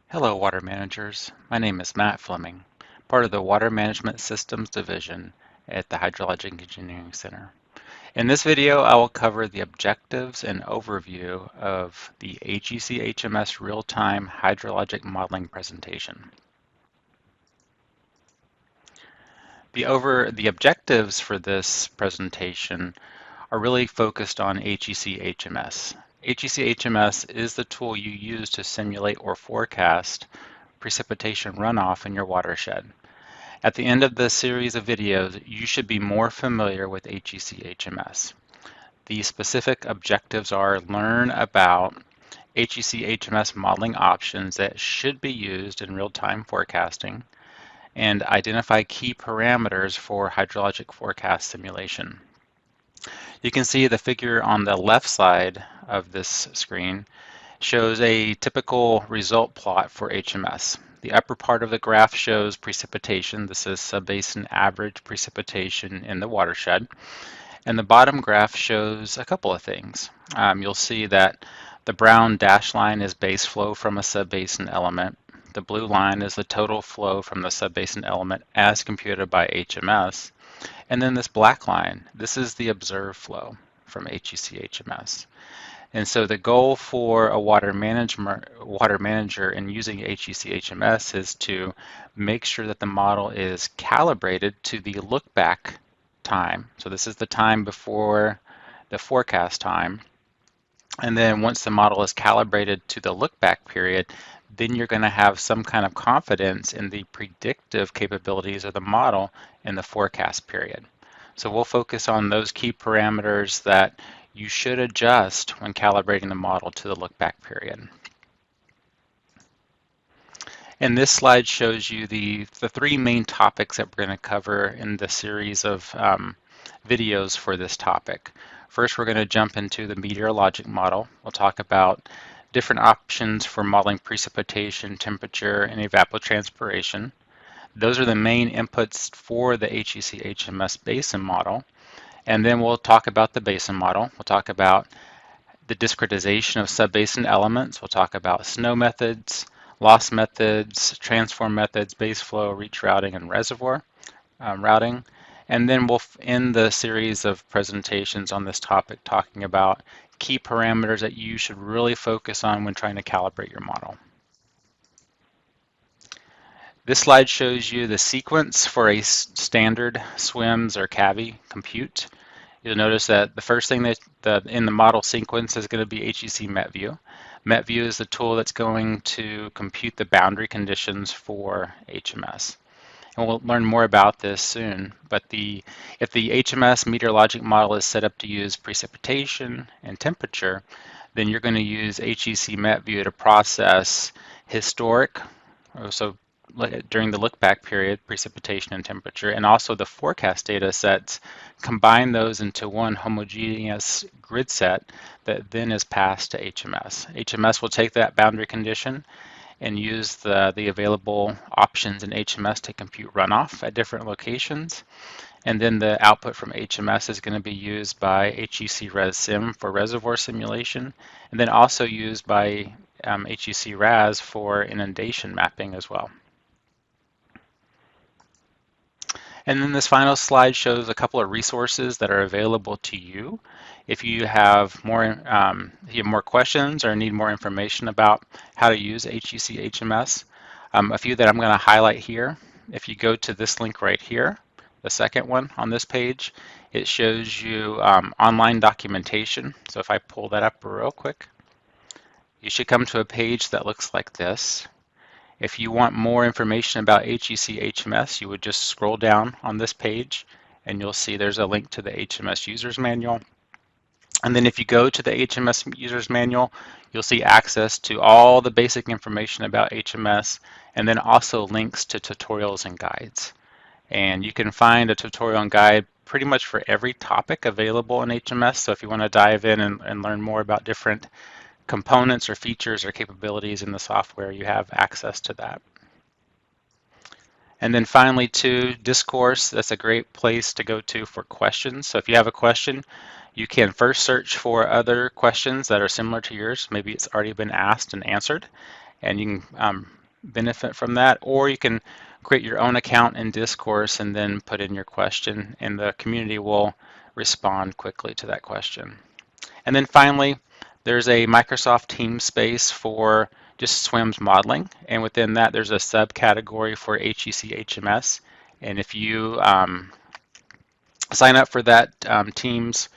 Hello, water managers. My name is Matt Fleming, part of the Water Management Systems Division at the Hydrologic Engineering Center. In this video, I will cover the objectives and overview of the HEC-HMS real-time hydrologic modeling presentation. The objectives for this presentation are really focused on HEC-HMS. HEC-HMS is the tool you use to simulate or forecast precipitation runoff in your watershed. At the end of this series of videos, you should be more familiar with HEC-HMS. The specific objectives are learn about HEC-HMS modeling options that should be used in real-time forecasting, and identify key parameters for hydrologic forecast simulation. You can see the figure on the left side of this screen shows a typical result plot for HMS. The upper part of the graph shows precipitation. This is subbasin average precipitation in the watershed. And the bottom graph shows a couple of things. You'll see that the brown dashed line is base flow from a subbasin element. The blue line is the total flow from the subbasin element as computed by HMS. And then this black line, this is the observed flow from HEC-HMS. And so the goal for a water manager in using HEC-HMS is to make sure that the model is calibrated to the look back time. So this is the time before the forecast time. And then once the model is calibrated to the look back period, then you're going to have some kind of confidence in the predictive capabilities of the model in the forecast period. So we'll focus on those key parameters that you should adjust when calibrating the model to the look-back period. And this slide shows you the three main topics that we're going to cover in the series of videos for this topic. First, we're going to jump into the meteorologic model. We'll talk about different options for modeling precipitation, temperature, and evapotranspiration. Those are the main inputs for the HEC-HMS basin model. And then we'll talk about the basin model. We'll talk about the discretization of subbasin elements. We'll talk about snow methods, loss methods, transform methods, base flow, reach routing, and reservoir routing. And then we'll end the series of presentations on this topic talking about key parameters that you should really focus on when trying to calibrate your model. This slide shows you the sequence for a standard SWMS or CAVI compute. You'll notice that the first thing that in the model sequence is going to be HEC METView. METView is the tool that's going to compute the boundary conditions for HMS. And we'll learn more about this soon, but if the HMS meteorologic model is set up to use precipitation and temperature, then you're going to use HEC METView to process historic, so during the look-back period, precipitation and temperature, and also the forecast data sets, combine those into one homogeneous grid set that then is passed to HMS. HMS will take that boundary condition and use the available options in HMS to compute runoff at different locations. And then the output from HMS is going to be used by HEC-RES-SIM for reservoir simulation, and then also used by HEC-RAS for inundation mapping as well. And then this final slide shows a couple of resources that are available to you. If you have more questions or need more information about how to use HEC-HMS, a few that I'm going to highlight here. If you go to this link right here, the second one on this page, it shows you online documentation. So if I pull that up real quick, you should come to a page that looks like this. If you want more information about HEC-HMS, you would just scroll down on this page and you'll see there's a link to the HMS User's Manual. And then if you go to the HMS User's Manual, you'll see access to all the basic information about HMS and then also links to tutorials and guides. And you can find a tutorial and guide pretty much for every topic available in HMS. So if you want to dive in and learn more about different components or features or capabilities in the software, you have access to that. And then finally, too, Discourse, that's a great place to go to for questions. So if you have a question, you can first search for other questions that are similar to yours. Maybe it's already been asked and answered. and you can benefit from that, or you can create your own account in Discourse and then put in your question, and the community will respond quickly to that question. And then finally, there's a Microsoft Teams space for just SWMS modeling, and within that there's a subcategory for HEC-HMS. And if you sign up for that Teams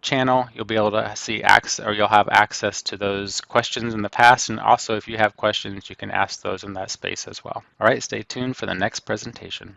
channel, you'll be able to see access, or you'll have access to those questions in the past, and also if you have questions, you can ask those in that space as well. All right, stay tuned for the next presentation.